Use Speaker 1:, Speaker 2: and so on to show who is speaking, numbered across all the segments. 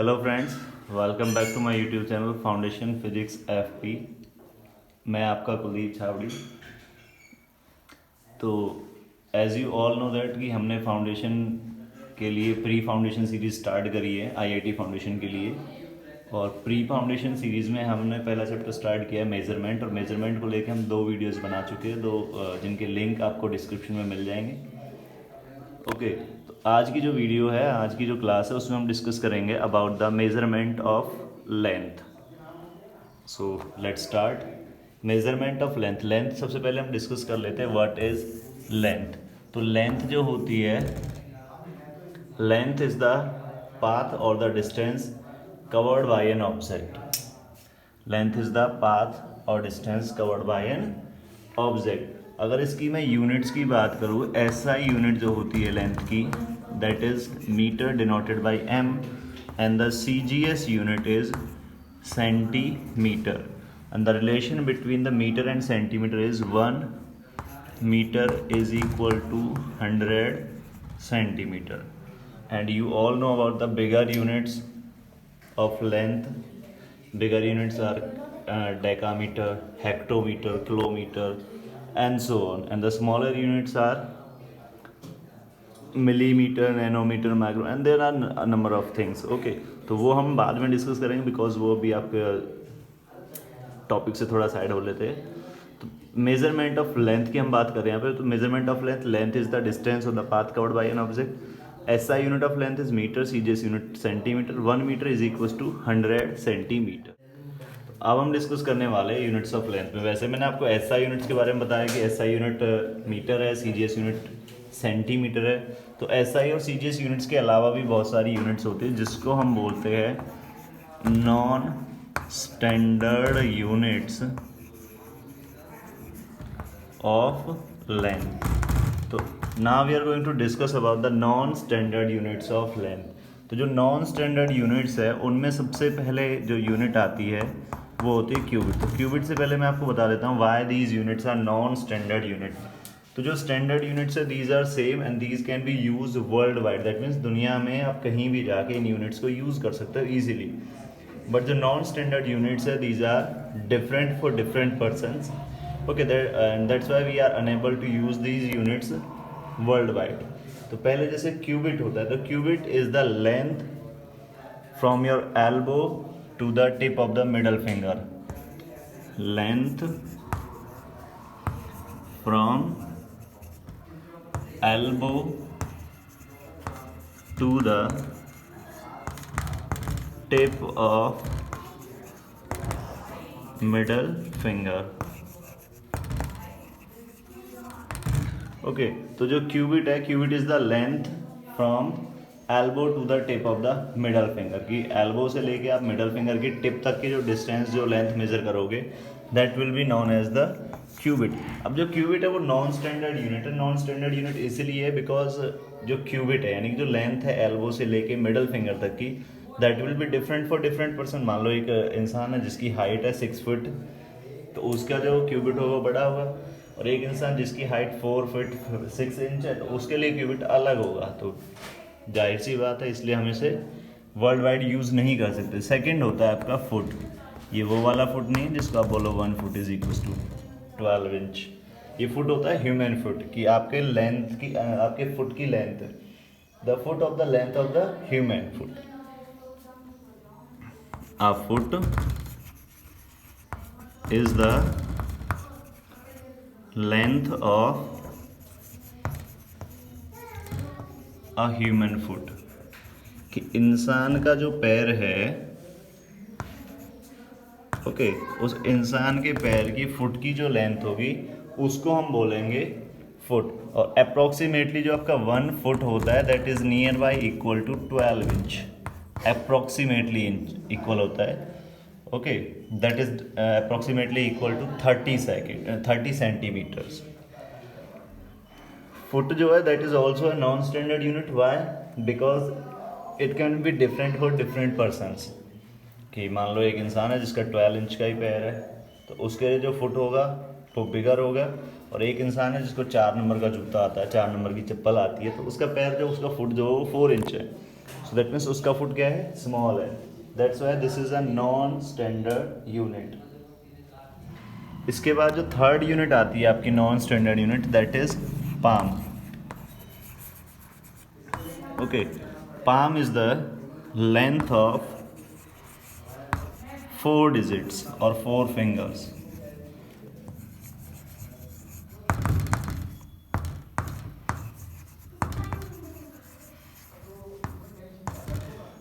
Speaker 1: Hello friends, welcome back to my YouTube channel foundation physics FP. मैं आपका कुलदीप छावड़ी। तो as you all know that कि हमने foundation के लिए प्री फाउंडेशन सीरीज़ स्टार्ट करी है आईआईटी फाउंडेशन के लिए। और प्री फाउंडेशन सीरीज़ में हमने पहला चैप्टर स्टार्ट किया है मेज़रमेंट, और मेज़रमेंट को लेकर हम 2 वीडियोस बना चुके हैं, जिनके लिंक आपको डिस्क्रिप्शन में मिल जाएंगे। ओके, तो आज की जो वीडियो है, आज की जो क्लास है, उसमें हम डिस्कस करेंगे about the measurement of length. So let's start. Measurement of length. Length सबसे पहले हम डिस्कस कर लेते हैं व्हाट इज लेंथ। तो लेंथ जो होती है, length is the path or the distance covered by an object. Length is the path or distance covered by an object. अगर इसकी मैं यूनिट्स की बात करूँ, एसआई यूनिट जो होती है लेंथ की, that is metre denoted by M, and the CGS unit is centimetre, and the relation between the meter and centimeter is 1 meter is equal to 100 centimeter. And you all know about the bigger units of length. Bigger units are decameter, hectometer, kilometer, and so on, and the smaller units are millimetre, nanometre, micro, and there are number of things. Okay, तो वो हम बाद में discuss करेंगे because वो भी आपके topic से थोड़ा साइड हो लेते हैं। तो मेजरमेंट ऑफ लेंथ की हम बात कर रहे हैं यहाँ पे। तो measurement of length, length is the distance of the path covered by an object. SI unit of length is metre, CGS unit centimetre. 1 metre is equal to 100 centimetre. अब हम डिस्कस करने वाले हैं यूनिट्स ऑफ लेंथ में। वैसे मैंने आपको SI units के बारे में बताया कि एसआई यूनिट मीटर है, सीजीएस यूनिट सेंटीमीटर है। तो एसआई और सीजीएस यूनिट्स के अलावा भी बहुत सारी यूनिट्स होती हैं जिसको हम बोलते हैं non standard units of length. तो now we are going to discuss about the non standard units of length. तो जो नॉन स्टैंडर्ड यूनिट्स है, उनमें सबसे पहले जो यूनिट आती है वो होती है क्यूबिट। तो क्यूबिट से पहले मैं आपको बता देता हूँ why these units are non standard unit. तो जो स्टैंडर्ड यूनिट्स है, these are same and these can be use world wide. That means दुनिया में आप कहीं भी जाके इन यूनिट्स को यूज़ कर सकते हो ईजिली। बट जो नॉन स्टैंडर्ड यूनिट्स है, these are different for different persons. Okay, that's why we are unable to use these units world wide. तो पहले जैसे क्यूबिट होता है, तो cubit is the length from your elbow to the tip of the middle finger. Length from elbow to the tip of middle finger. Okay, तो जो cubit है, cubit is the length from elbow to the tip of the middle finger. कि elbow से लेके आप middle finger की tip तक की जो डिस्टेंस, जो लेंथ मेजर करोगे, that will be known as the cubit. अब जो क्यूबिट है वो नॉन स्टैंडर्ड यूनिट है। नॉन स्टैंडर्ड यूनिट इसलिए है बिकॉज जो क्यूबिट है, यानी कि जो लेंथ है एल्बो से लेके मिडल फिंगर तक की, that will B different for different person. मान लो एक इंसान है जिसकी हाइट है 6 फुट, तो उसका जो क्यूबिट होगा वो बड़ा होगा। और एक इंसान जिसकी हाइट 4 फुट 6 इंच है, तो उसके लिए क्यूबिट अलग होगा। तो जाहिर सी बात है, इसलिए हम इसे वर्ल्ड वाइड यूज़ नहीं कर सकते। सेकंड होता है आपका फुट। ये वो वाला फुट नहीं है जिसको आप बोलो 1 foot is equal to 12 inch. ये फुट होता है ह्यूमन फुट, कि आपके लेंथ की, आपके फुट की length, the foot of the length of the human foot. A foot is the length of a human foot। कि इंसान का जो पैर है, ओके, उस इंसान के पैर की फुट की जो लेंथ होगी उसको हम बोलेंगे फुट। और अप्रोक्सीमेटली जो आपका 1 फुट होता है, that is near by equal to 12 inch. Approximately equal होता है। Okay, that is approximately equal to 30 centimetres. Foot जो है, that is also a non standard unit. Why? Because it can be different for different persons. कि मान लो एक इंसान है जिसका 12 इंच का ही पैर है, तो उसके जो फुट होगा वो बिगर होगा। और एक इंसान है जिसको 4 नंबर का जूता आता है, 4 नंबर की चप्पल आती है, तो उसका पैर जो, उसका फुट जो है वो 4 इंच है। सो दैट मीन्स उसका फुट क्या है, स्मॉल है, that's why this is a non standard unit. इसके बाद जो थर्ड यूनिट आती है आपकी non standard unit, that is palm. Okay, palm is the length of 4 digits और 4 फिंगर्स।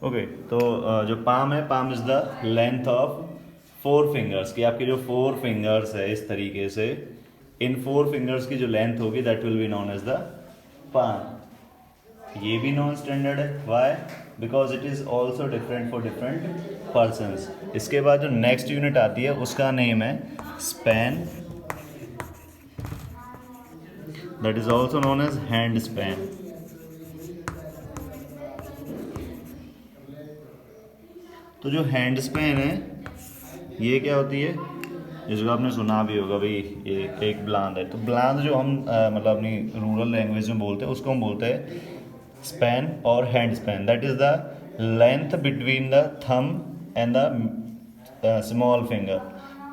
Speaker 1: ओके, तो जो पाम है, palm is the length of 4 fingers, कि आपके जो 4 फिंगर्स है इस तरीके से, इन 4 फिंगर्स की जो लेंथ होगी that will be known as the palm. ये भी नॉन स्टैंडर्ड है, why? Because it is also different for different persons. इसके बाद जो नेक्स्ट यूनिट आती है उसका नेम है span, that is also known as hand span. तो जो हैंड स्पैन है ये क्या होती है, जिसको आपने सुना भी होगा भाई, ये एक ब्लांद है। तो ब्लांद जो हम मतलब अपनी रूरल लैंग्वेज में बोलते हैं उसको हम बोलते हैं स्पैन और hand span. That is the length between the thumb and the small finger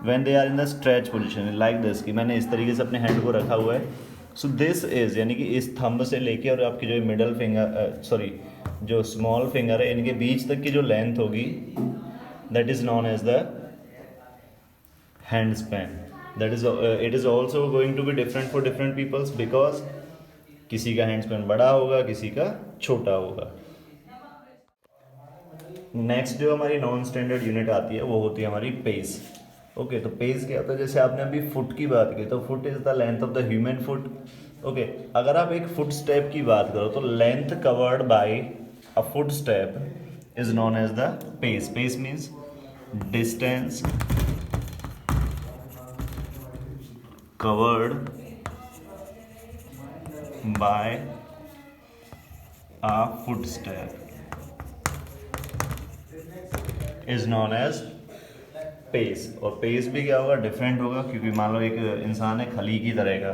Speaker 1: when they are in the stretch position like this, कि मैंने इस तरीके से अपने हैंड को रखा हुआ है। सो दिस इज, यानी कि इस थंब से लेके और आपकी जो मिडल फिंगर सॉरी जो स्मॉल फिंगर है इनके बीच तक की जो लेंथ होगी that is known as the hand span. That is it is also going to be different for different peoples, because किसी का हैंड स्पैन बड़ा होगा, किसी का छोटा होगा। नेक्स्ट जो हमारी नॉन स्टैंडर्ड यूनिट आती है वो होती है हमारी पेस। ओके, तो पेस क्या होता है, जैसे आपने अभी फुट की बात की, तो foot is the length of the human foot. Okay, अगर आप एक फुट स्टेप की बात करो तो length covered by a foot step is known as the pace. Pace means distance covered by a footstep is known as pace। और pace भी क्या होगा, डिफरेंट होगा, क्योंकि मान लो एक इंसान है खली की तरह का,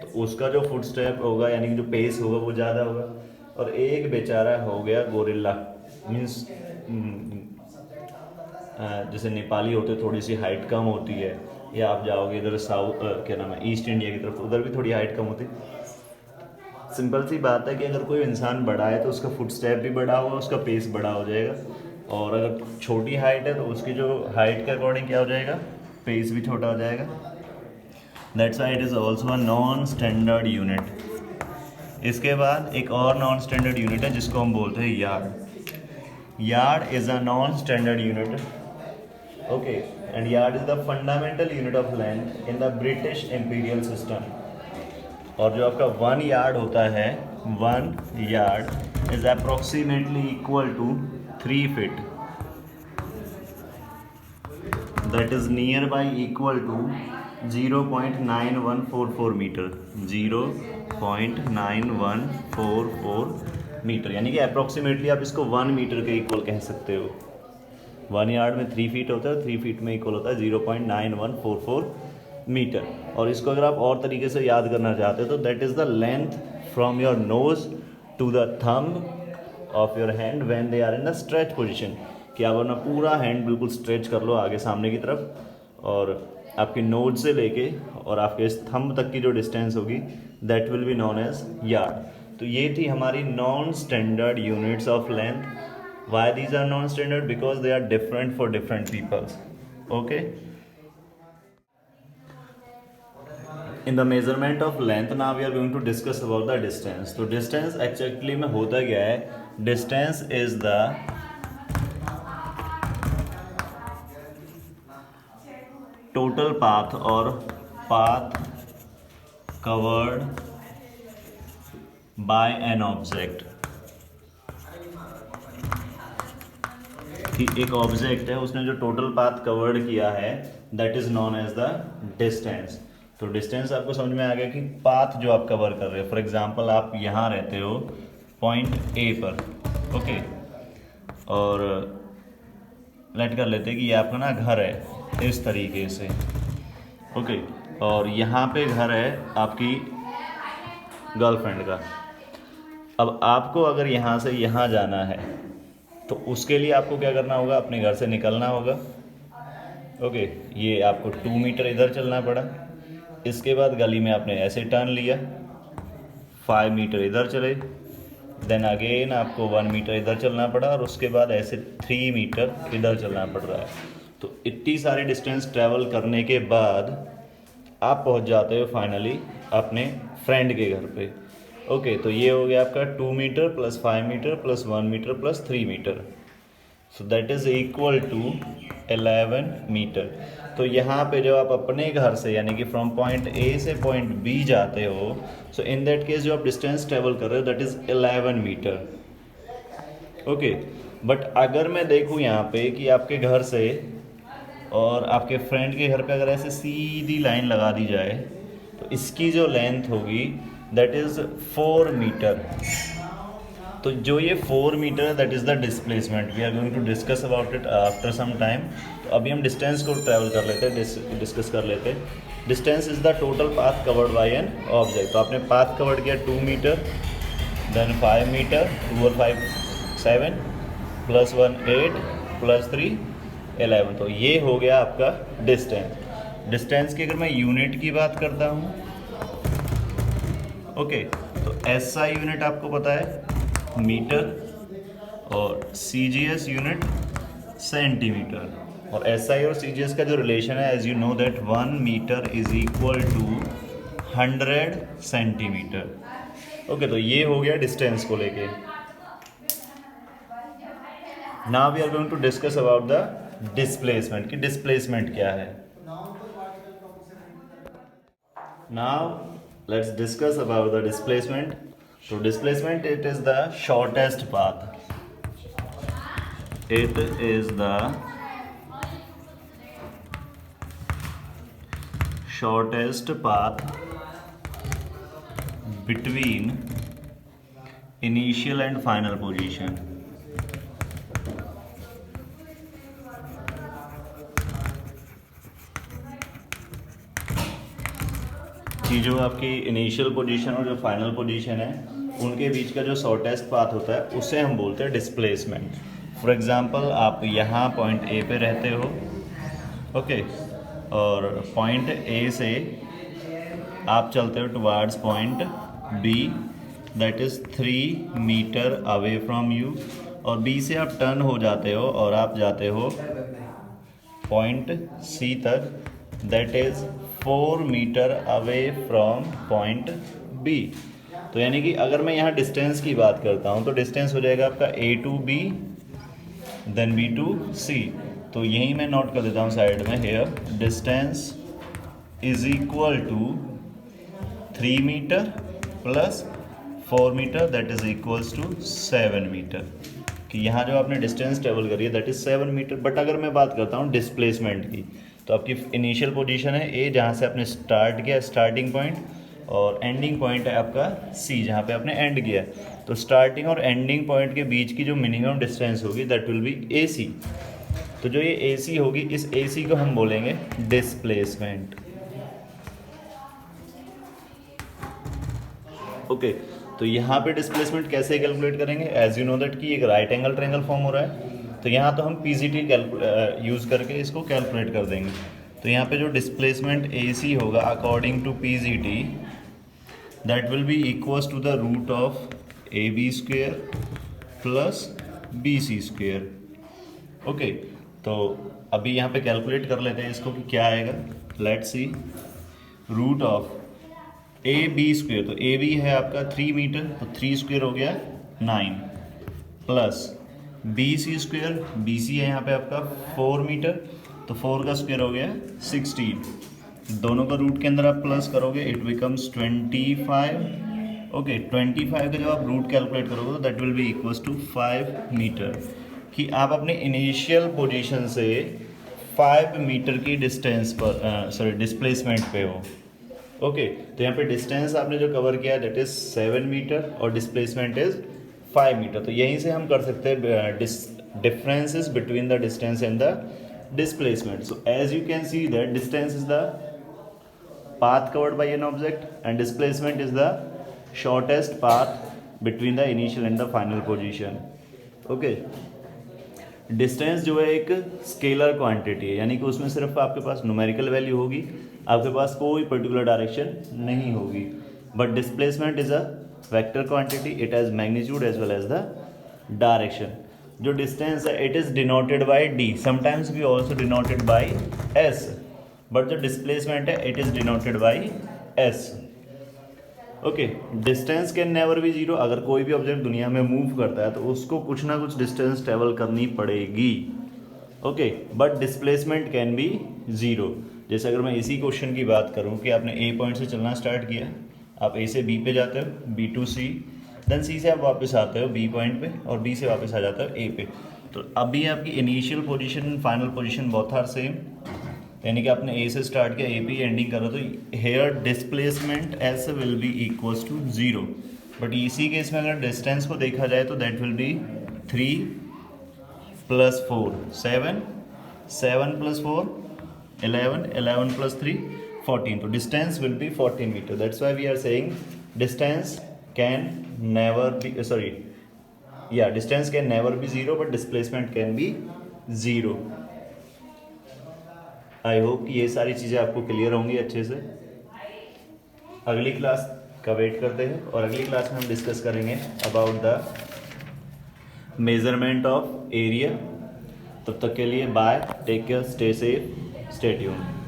Speaker 1: तो उसका जो फुट स्टेप होगा यानी कि जो पेस होगा वो ज़्यादा होगा। और एक बेचारा हो गया गोरिल्ला, मीन्स जैसे नेपाली होते थोड़ी सी हाइट कम होती है, या आप जाओगे इधर साउथ क्या नाम है ईस्ट इंडिया की तरफ, उधर भी थोड़ी हाइट कम होती। सिंपल सी बात है कि अगर कोई इंसान बड़ा है तो उसका फुट स्टेप भी बड़ा होगा, उसका पेस बड़ा हो जाएगा। और अगर छोटी हाइट है तो उसकी जो हाइट के अकॉर्डिंग क्या हो जाएगा, पेस भी छोटा हो जाएगा। That's why it is also a non standard unit. इसके बाद एक और नॉन स्टैंडर्ड यूनिट है जिसको हम बोलते हैं yard. Yard is a non standard unit. Okay, and yard is the fundamental unit of length in the British imperial system। और जो आपका 1 यार्ड होता है, 1 yard is approximately equal to 3 feet, that is near by equal to 0.9144 metre, 0.9144 metre, यानी कि approximately आप इसको 1 metre के इक्वल कह सकते हो। 1 यार्ड में 3 फीट होता है, 3 फीट में इक्वल होता है 0.9144 मीटर। और इसको अगर आप और तरीके से याद करना चाहते हो तो that is the length from your nose to the thumb of your hand when they are in the stretch position, कि आप अपना पूरा हैंड बिल्कुल स्ट्रेच कर लो आगे सामने की तरफ, और आपके नोज से लेके और आपके इस थंब तक की जो डिस्टेंस होगी that will be known as yard. तो ये थी हमारी non standard units of length. Why these are non-standard? Because they are different for different peoples. Okay. In the measurement of length, now we are going to discuss about the distance. तो distance actually में होता क्या है? Distance is the total path or path covered by an object। कि एक object है, उसने जो टोटल पाथ कवर्ड किया है that is known as the distance. तो डिस्टेंस आपको समझ में आ गया कि पाथ जो आप कवर कर रहे हो। फॉर एग्जांपल आप यहाँ रहते हो पॉइंट ए पर, ओके, और लेट कर लेते हैं कि ये आपका ना घर है इस तरीके से, ओके, और यहाँ पे घर है आपकी गर्लफ्रेंड का। अब आपको अगर यहाँ से यहाँ जाना है तो उसके लिए आपको क्या करना होगा, अपने घर से निकलना होगा। ओके, ये आपको 2 मीटर इधर चलना पड़ा। इसके बाद गली में आपने ऐसे टर्न लिया, 5 मीटर इधर चले, देन अगेन आपको 1 मीटर इधर चलना पड़ा और उसके बाद ऐसे 3 मीटर इधर चलना पड़ रहा है। तो इतनी सारी डिस्टेंस ट्रैवल करने के बाद आप पहुंच जाते हो फाइनली अपने फ्रेंड के घर पे। ओके, तो ये हो गया आपका 2 metre plus 5 metre plus 1 metre plus 3 metre, so that is equal to 11 metre. तो यहाँ पे जब आप अपने घर से यानी कि फ्रॉम पॉइंट ए से पॉइंट बी जाते हो, सो इन दैट केस जो आप डिस्टेंस ट्रेवल कर रहे हो that is 11 metre. Okay, but अगर मैं देखूँ यहाँ पे कि आपके घर से और आपके फ्रेंड के घर पे अगर ऐसे सीधी लाइन लगा दी जाए तो इसकी जो लेंथ होगी दैट इज़ 4 मीटर। तो जो ये 4 मीटर है that is the displacement. We are going to discuss about it after some time. तो अभी हम डिस्टेंस को ट्रैवल कर लेते हैं, डिस्कस कर लेते हैं। Distance is the total path covered by an object. तो आपने पाथ कवर्ड किया 2 मीटर, देन 5 मीटर, 2 और 5 7 प्लस 1 8 प्लस 3 11। तो ये हो गया आपका डिस्टेंस। डिस्टेंस की अगर मैं यूनिट की बात करता हूँ, ओके, तो एसआई यूनिट आपको पता है मीटर और सीजीएस यूनिट सेंटीमीटर। और एसआई और सीजीएस का जो रिलेशन है as you know that 1 metre is equal to 100 centimetre. Okay, तो ये हो गया डिस्टेंस को लेके। Now we are going to discuss about the displacement कि डिस्प्लेसमेंट क्या है। Now let's discuss about the displacement. So displacement, it is the shortest path. It is the shortest path between initial and final position. कि जो आपकी initial position और जो final position है उनके बीच का जो शॉर्टेस्ट पाथ होता है उसे हम बोलते हैं डिस्प्लेसमेंट। फॉर एग्जांपल आप यहाँ पॉइंट ए पे रहते हो, ओके, और पॉइंट ए से आप चलते हो towards point B that is 3 metre away from you, और बी से आप टर्न हो जाते हो और आप जाते हो पॉइंट सी तक that is 4 metre away from point B. तो यानी कि अगर मैं यहाँ डिस्टेंस की बात करता हूँ तो डिस्टेंस हो जाएगा आपका A to B then B to C. तो यहीं मैं नोट कर देता हूँ साइड में, here distance is equal to 3 metre plus 4 metre that is equals to 7 metre. कि यहाँ जो आपने डिस्टेंस ट्रेवल करी है दैट इज 7 मीटर। बट अगर मैं बात करता हूँ डिस्प्लेसमेंट की, तो आपकी इनिशियल पोजीशन है ए जहाँ से आपने स्टार्ट किया, स्टार्टिंग पॉइंट, और एंडिंग पॉइंट है आपका सी जहाँ पे आपने एंड किया। तो स्टार्टिंग और एंडिंग पॉइंट के बीच की जो मिनिमम डिस्टेंस होगी दैट विल बी ए सी। तो जो ये ए सी होगी, इस ए सी को हम बोलेंगे डिस्प्लेसमेंट। ओके, तो यहाँ पे डिस्प्लेसमेंट कैसे कैलकुलेट करेंगे? एज यू नो दैट कि एक राइट एंगल ट्रायंगल फॉर्म हो रहा है, तो यहाँ तो हम पीजीटी यूज़ करके इसको कैलकुलेट कर देंगे। तो यहाँ पे जो डिस्प्लेसमेंट AC होगा according to PGT that will be equals to the root of AB square plus BC square. Okay, तो अभी यहाँ पे कैलकुलेट कर लेते हैं इसको कि क्या आएगा। Let's see, root of AB square, तो AB है आपका 3 मीटर, तो 3 स्क्वेयर हो गया 9 प्लस BC स्क्वेयर, BC है यहाँ पे आपका 4 मीटर, तो 4 का स्क्वेयर हो गया 16। दोनों का रूट के अंदर आप प्लस करोगे इट बिकम्स 25। ओके, 25 का जब आप रूट कैलकुलेट करोगे तो that will be equals to 5 metre. कि आप अपने इनिशियल पोजीशन से 5 मीटर की डिस्टेंस पर डिस्प्लेसमेंट पे हो। ओके, तो यहाँ पे डिस्टेंस आपने जो कवर किया दैट इज 7 मीटर और डिस्प्लेसमेंट इज 5 मीटर। तो यहीं से हम कर सकते हैं differences between the distance and the displacement. So as you can see that distance is the path covered by an object and displacement is the shortest path between the initial and the final position. Okay, distance जो है एक scalar quantity है, यानी कि उसमें सिर्फ आपके पास numerical value होगी, आपके पास कोई पर्टिकुलर डायरेक्शन नहीं होगी। But displacement is a vector quantity, it has magnitude as well as the direction. जो डिस्टेंस है it is denoted by D, sometimes we also denoted by S, but जो displacement है it is denoted by S. Okay, distance can never be zero. अगर कोई भी object दुनिया में move करता है तो उसको कुछ ना कुछ डिस्टेंस ट्रेवल करनी पड़ेगी। Okay, but displacement can be zero. जैसे अगर मैं इसी क्वेश्चन की बात करूं कि आपने ए पॉइंट से चलना स्टार्ट किया, आप ए से बी पे जाते हो, बी टू सी, देन सी से आप वापस आते हो बी पॉइंट पे, और बी से वापस आ जाते हो ए पे। तो अभी आपकी initial position final position both are same, यानी कि आपने ए से स्टार्ट किया, ए पे एंडिंग करो, तो here displacement S will be equals to zero. But इसी केस में अगर डिस्टेंस को देखा जाए तो दैट विल बी 3 + 4 7, 7 + 4 11, 11 + 3 14, तो distance will be 14 metre. That's why we are saying distance can never be distance can never be zero, but displacement can be zero. I hope कि ये सारी चीज़ें आपको क्लियर होंगी अच्छे से। अगली क्लास का वेट करते हैं, और अगली क्लास में हम डिस्कस करेंगे about the measurement of area. तब तक के लिए bye, take care, stay safe, stay tuned.